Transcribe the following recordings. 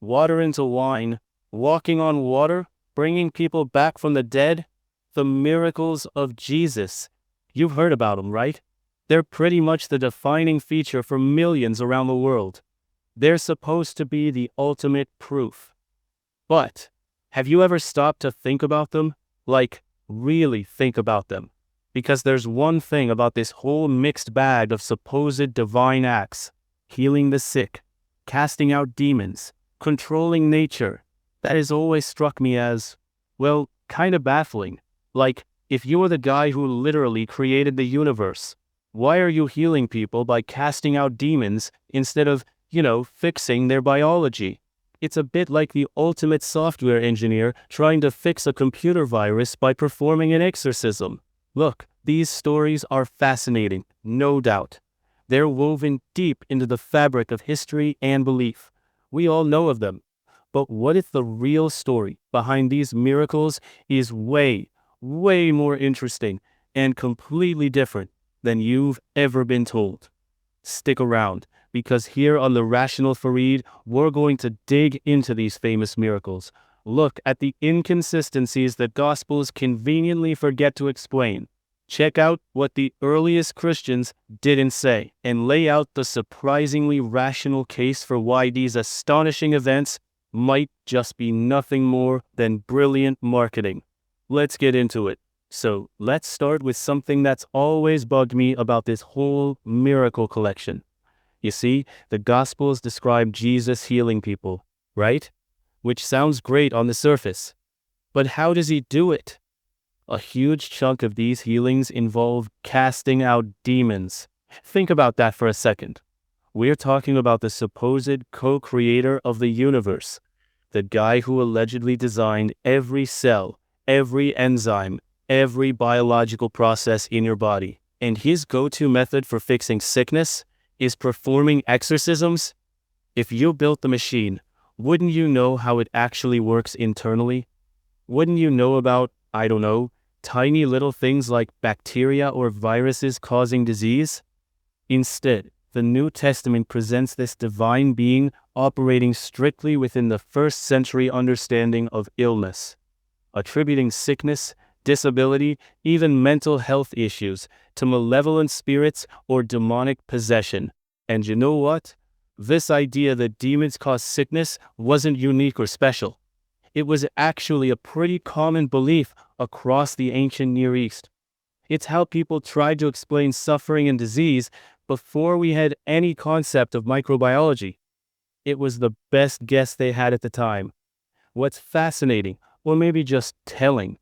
water into wine, walking on water, bringing people back from the dead. The miracles of Jesus. You've heard about them, right? They're pretty much the defining feature for millions around the world. They're supposed to be the ultimate proof. But have you ever stopped to think about them? Like, really think about them? Because there's one thing about this whole mixed bag of supposed divine acts: healing the sick, casting out demons, controlling nature, that has always struck me as, well, kind of baffling. Like, if you were the guy who literally created the universe, why are you healing people by casting out demons instead of, fixing their biology? It's a bit like the ultimate software engineer trying to fix a computer virus by performing an exorcism. Look, these stories are fascinating, no doubt. They're woven deep into the fabric of history and belief. We all know of them. But what if the real story behind these miracles is way more interesting and completely different than you've ever been told? Stick around, because here on The Rational Fareed, we're going to dig into these famous miracles, look at the inconsistencies that Gospels conveniently forget to explain, check out what the earliest Christians didn't say, and lay out the surprisingly rational case for why these astonishing events might just be nothing more than brilliant marketing. Let's get into it. So, let's start with something that's always bugged me about this whole miracle collection. You see, the Gospels describe Jesus healing people, right? Which sounds great on the surface. But how does he do it? A huge chunk of these healings involve casting out demons. Think about that for a second. We're talking about the supposed co-creator of the universe, the guy who allegedly designed every cell, every enzyme, every biological process in your body. And his go-to method for fixing sickness is performing exorcisms. If you built the machine, wouldn't you know how it actually works internally? Wouldn't you know about, tiny little things like bacteria or viruses causing disease? Instead, the New Testament presents this divine being operating strictly within the first century understanding of illness, attributing sickness, disability, even mental health issues to malevolent spirits or demonic possession. And you know what? This idea that demons cause sickness wasn't unique or special. It was actually a pretty common belief across the ancient Near East. It's how people tried to explain suffering and disease before we had any concept of microbiology. It was the best guess they had at the time. What's fascinating, or maybe just telling,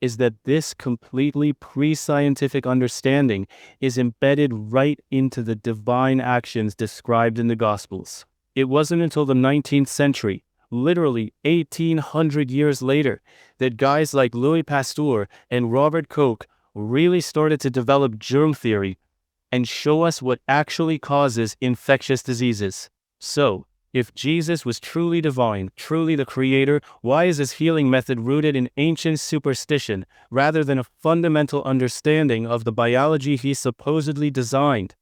is that this completely pre-scientific understanding is embedded right into the divine actions described in the Gospels. It wasn't until the 19th century, literally 1800 years later, that guys like Louis Pasteur and Robert Koch really started to develop germ theory and show us what actually causes infectious diseases. So, if Jesus was truly divine, truly the creator, why is his healing method rooted in ancient superstition rather than a fundamental understanding of the biology he supposedly designed?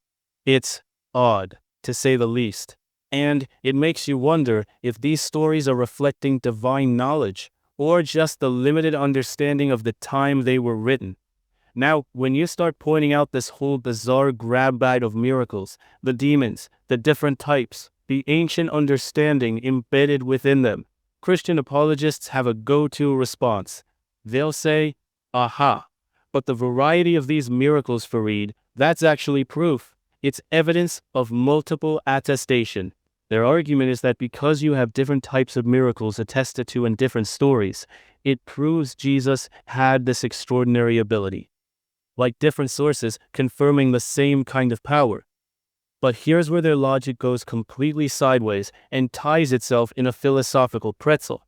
It's odd, to say the least. And it makes you wonder if these stories are reflecting divine knowledge or just the limited understanding of the time they were written. Now, when you start pointing out this whole bizarre grab bag of miracles, the demons, the different types, the ancient understanding embedded within them, Christian apologists have a go-to response. They'll say, aha, but the variety of these miracles, Fareed, that's actually proof. It's evidence of multiple attestation. Their argument is that because you have different types of miracles attested to in different stories, it proves Jesus had this extraordinary ability. Like different sources confirming the same kind of power. But here's where their logic goes completely sideways and ties itself in a philosophical pretzel.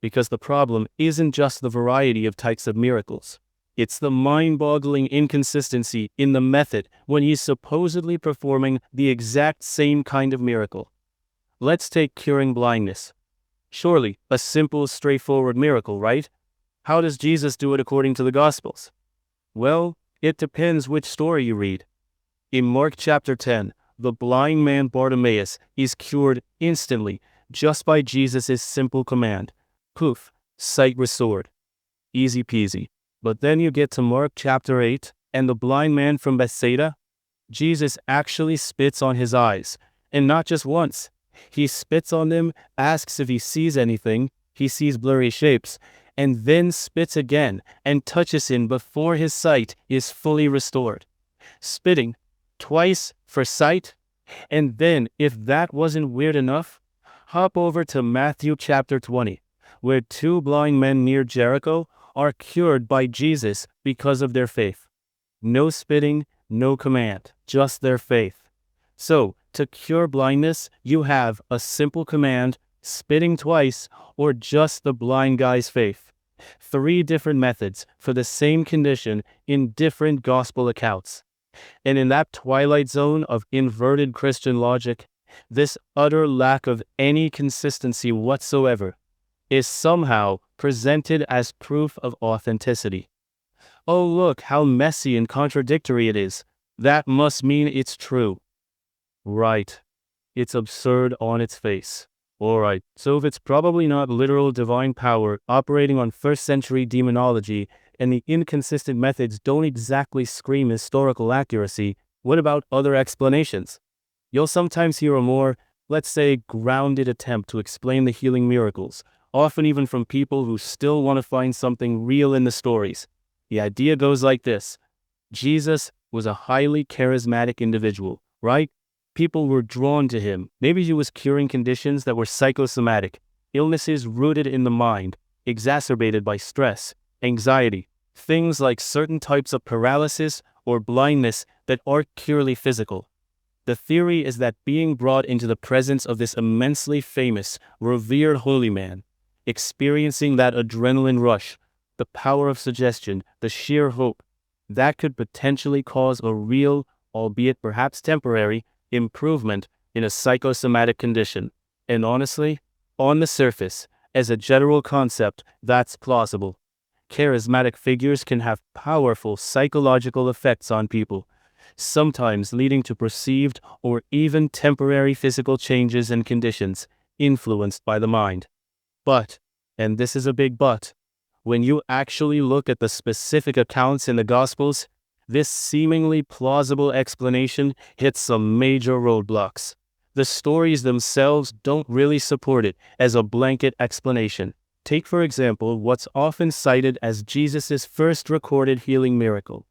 Because the problem isn't just the variety of types of miracles. It's the mind-boggling inconsistency in the method when he's supposedly performing the exact same kind of miracle. Let's take curing blindness. Surely, a simple, straightforward miracle, right? How does Jesus do it according to the Gospels? Well, it depends which story you read. In Mark chapter 10, the blind man Bartimaeus is cured instantly just by Jesus' simple command. Poof, sight restored. Easy peasy. But then you get to Mark chapter 8, and the blind man from Bethsaida. Jesus actually spits on his eyes, and not just once. He spits on them, asks if he sees anything, he sees blurry shapes, and then spits again and touches him before his sight is fully restored. Spitting twice for sight, and then, if that wasn't weird enough, hop over to Matthew chapter 20, where two blind men near Jericho are cured by Jesus because of their faith. No spitting, no command, just their faith. So, to cure blindness, you have a simple command, spitting twice, or just the blind guy's faith. 3 different methods for the same condition in different gospel accounts. And in that twilight zone of inverted Christian logic, this utter lack of any consistency whatsoever is somehow presented as proof of authenticity. Oh, look how messy and contradictory it is. That must mean it's true. Right. It's absurd on its face. Alright, so if it's probably not literal divine power operating on first-century demonology, and the inconsistent methods don't exactly scream historical accuracy, what about other explanations? You'll sometimes hear a more, let's say, grounded attempt to explain the healing miracles, often even from people who still want to find something real in the stories. The idea goes like this. Jesus was a highly charismatic individual, right? People were drawn to him. Maybe he was curing conditions that were psychosomatic, illnesses rooted in the mind, exacerbated by stress, anxiety, things like certain types of paralysis or blindness that aren't purely physical. The theory is that being brought into the presence of this immensely famous, revered holy man, experiencing that adrenaline rush, the power of suggestion, the sheer hope, that could potentially cause a real, albeit perhaps temporary, improvement in a psychosomatic condition. And honestly, on the surface, as a general concept, that's plausible. Charismatic figures can have powerful psychological effects on people, sometimes leading to perceived or even temporary physical changes and conditions influenced by the mind. But, and this is a big but, when you actually look at the specific accounts in the Gospels, this seemingly plausible explanation hits some major roadblocks. The stories themselves don't really support it as a blanket explanation. Take, for example, what's often cited as Jesus' first recorded healing miracle,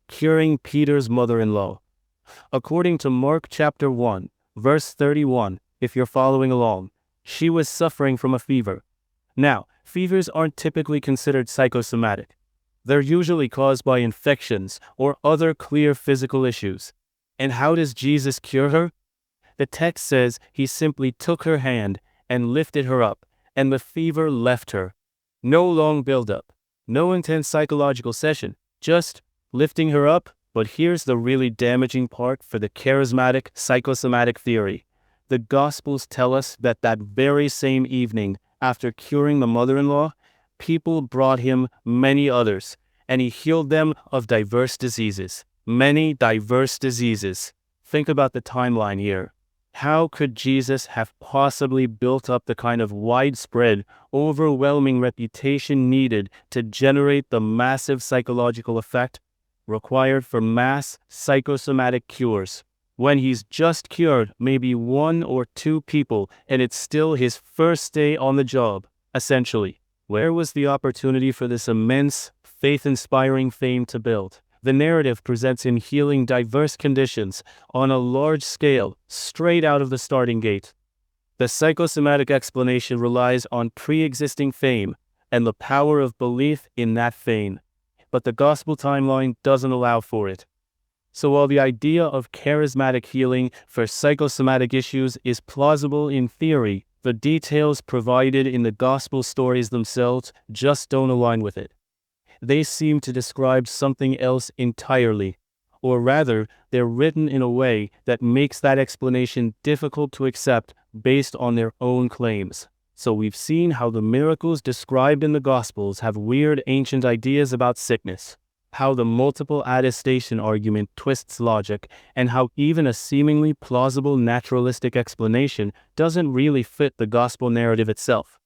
curing Peter's mother-in-law. According to Mark chapter 1, verse 31, if you're following along, she was suffering from a fever. Now, fevers aren't typically considered psychosomatic. They're usually caused by infections or other clear physical issues. And how does Jesus cure her? The text says he simply took her hand and lifted her up, and the fever left her. No long build-up, no intense psychological session, just lifting her up. But here's the really damaging part for the charismatic psychosomatic theory. The Gospels tell us that very same evening, after curing the mother-in-law, people brought him many others, and he healed them of diverse diseases. Many diverse diseases. Think about the timeline here. How could Jesus have possibly built up the kind of widespread, overwhelming reputation needed to generate the massive psychological effect required for mass psychosomatic cures, when he's just cured maybe 1 or 2 people and it's still his first day on the job, essentially? Where was the opportunity for this immense, faith-inspiring fame to build? The narrative presents him healing diverse conditions on a large scale, straight out of the starting gate. The psychosomatic explanation relies on pre-existing fame and the power of belief in that fame. But the gospel timeline doesn't allow for it. So while the idea of charismatic healing for psychosomatic issues is plausible in theory, the details provided in the gospel stories themselves just don't align with it. They seem to describe something else entirely, or rather, they're written in a way that makes that explanation difficult to accept based on their own claims. So we've seen how the miracles described in the Gospels have weird ancient ideas about sickness, how the multiple attestation argument twists logic, and how even a seemingly plausible naturalistic explanation doesn't really fit the gospel narrative itself.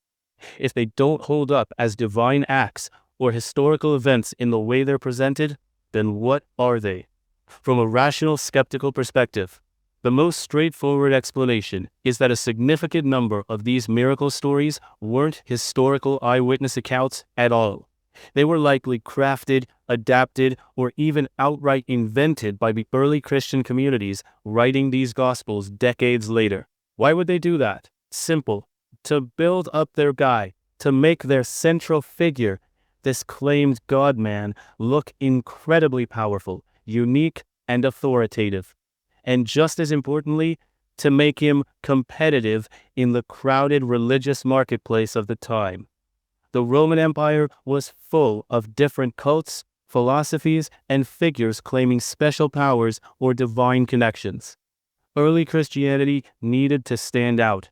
If they don't hold up as divine acts or historical events in the way they're presented, then what are they? From a rational skeptical perspective, the most straightforward explanation is that a significant number of these miracle stories weren't historical eyewitness accounts at all. They were likely crafted, adapted, or even outright invented by the early Christian communities writing these Gospels decades later. Why would they do that? Simple. To build up their guy, to make their central figure, this claimed God-man, look incredibly powerful, unique, and authoritative. And just as importantly, to make him competitive in the crowded religious marketplace of the time. The Roman Empire was full of different cults, philosophies, and figures claiming special powers or divine connections. Early Christianity needed to stand out.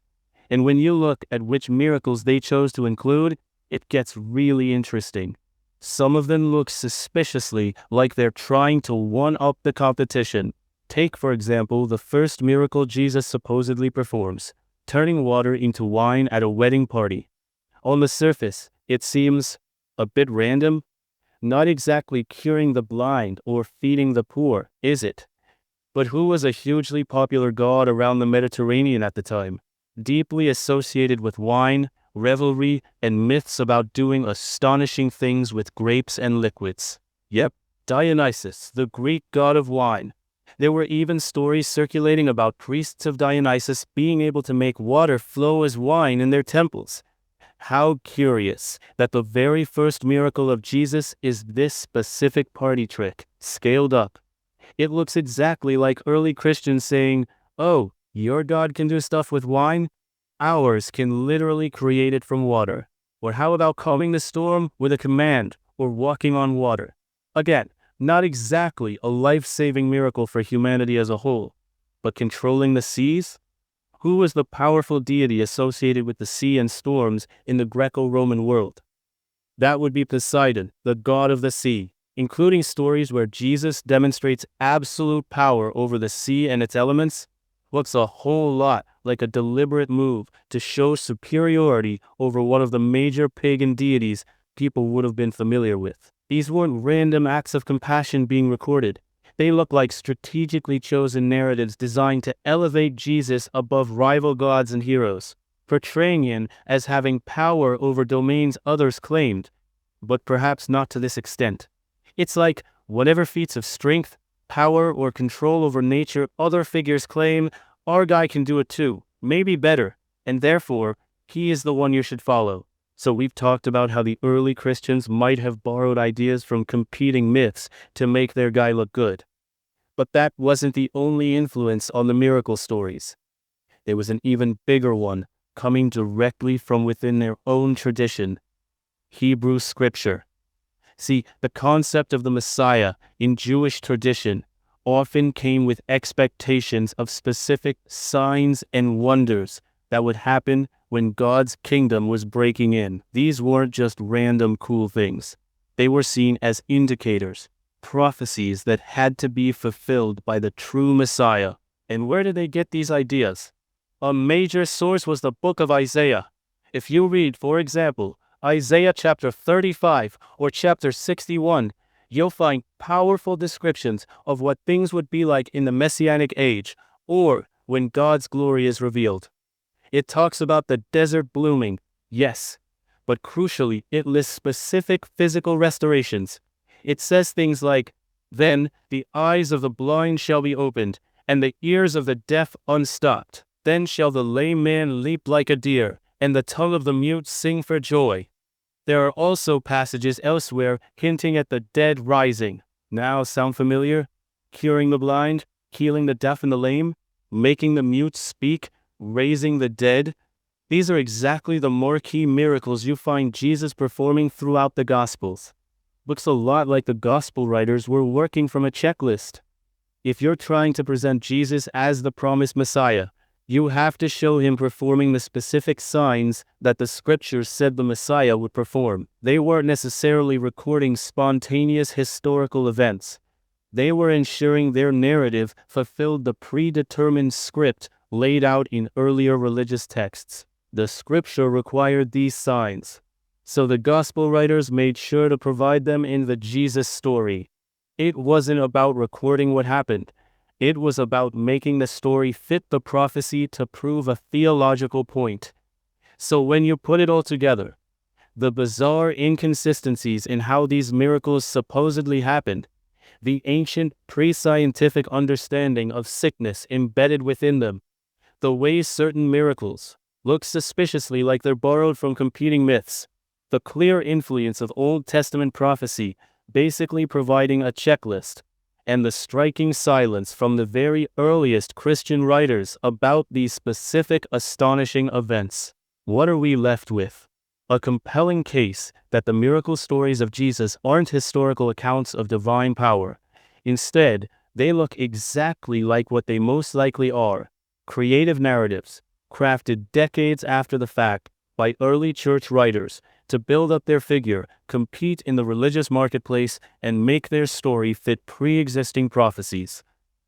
And when you look at which miracles they chose to include, it gets really interesting. Some of them look suspiciously like they're trying to one-up the competition. Take, for example, the first miracle Jesus supposedly performs, turning water into wine at a wedding party. On the surface, it seems a bit random, not exactly curing the blind or feeding the poor, is it? But who was a hugely popular god around the Mediterranean at the time, deeply associated with wine, revelry, and myths about doing astonishing things with grapes and liquids? Yep, Dionysus, the Greek god of wine. There were even stories circulating about priests of Dionysus being able to make water flow as wine in their temples. How curious that the very first miracle of Jesus is this specific party trick, scaled up. It looks exactly like early Christians saying, "Oh, your God can do stuff with wine? Ours can literally create it from water." Or how about calming the storm with a command, or walking on water? Again, not exactly a life-saving miracle for humanity as a whole, but controlling the seas? Who was the powerful deity associated with the sea and storms in the Greco-Roman world? That would be Poseidon, the god of the sea, including stories where Jesus demonstrates absolute power over the sea and its elements. Looks a whole lot like a deliberate move to show superiority over one of the major pagan deities people would have been familiar with. These weren't random acts of compassion being recorded. They look like strategically chosen narratives designed to elevate Jesus above rival gods and heroes, portraying him as having power over domains others claimed, but perhaps not to this extent. It's like whatever feats of strength, power, or control over nature other figures claim, our guy can do it too, maybe better, and therefore, he is the one you should follow. So we've talked about how the early Christians might have borrowed ideas from competing myths to make their guy look good. But that wasn't the only influence on the miracle stories. There was an even bigger one coming directly from within their own tradition, Hebrew scripture. See, the concept of the Messiah in Jewish tradition often came with expectations of specific signs and wonders that would happen when God's kingdom was breaking in. These weren't just random cool things. They were seen as indicators, prophecies that had to be fulfilled by the true Messiah. And where did they get these ideas? A major source was the book of Isaiah. If you read, for example, Isaiah chapter 35 or chapter 61, you'll find powerful descriptions of what things would be like in the Messianic age, or when God's glory is revealed. It talks about the desert blooming, yes, but crucially, it lists specific physical restorations. It says things like, "Then the eyes of the blind shall be opened, and the ears of the deaf unstopped. Then shall the lame man leap like a deer, and the tongue of the mute sing for joy." There are also passages elsewhere hinting at the dead rising. Now sound familiar? Curing the blind, healing the deaf and the lame, making the mute speak, raising the dead. These are exactly the marquee miracles you find Jesus performing throughout the Gospels. Looks a lot like the Gospel writers were working from a checklist. If you're trying to present Jesus as the promised Messiah, You have to show him performing the specific signs that the scriptures said the Messiah would perform. They weren't necessarily recording spontaneous historical events. They were ensuring their narrative fulfilled the predetermined script laid out in earlier religious texts. The scripture required these signs, so the gospel writers made sure to provide them in the Jesus story. It wasn't about recording what happened. It was about making the story fit the prophecy to prove a theological point. So when you put it all together, the bizarre inconsistencies in how these miracles supposedly happened, the ancient pre-scientific understanding of sickness embedded within them, the way certain miracles look suspiciously like they're borrowed from competing myths, the clear influence of Old Testament prophecy basically providing a checklist, and the striking silence from the very earliest Christian writers about these specific astonishing events. What are we left with? A compelling case that the miracle stories of Jesus aren't historical accounts of divine power. Instead, they look exactly like what they most likely are: creative narratives, crafted decades after the fact by early church writers to build up their figure, compete in the religious marketplace, and make their story fit pre-existing prophecies.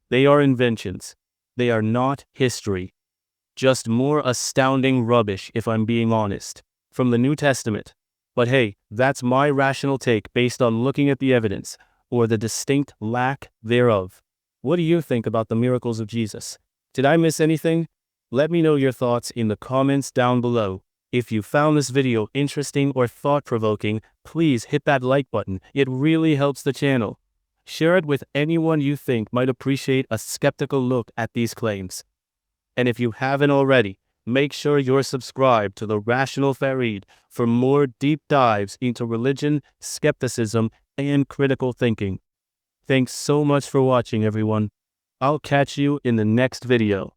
They are inventions. They are not history. Just more astounding rubbish, if I'm being honest, from the New Testament. But hey, that's my rational take based on looking at the evidence, or the distinct lack thereof. What do you think about the miracles of Jesus? Did I miss anything? Let me know your thoughts in the comments down below. If you found this video interesting or thought-provoking, please hit that like button. It really helps the channel. Share it with anyone you think might appreciate a skeptical look at these claims. And if you haven't already, make sure you're subscribed to the Rational Farid for more deep dives into religion, skepticism, and critical thinking. Thanks so much for watching, everyone. I'll catch you in the next video.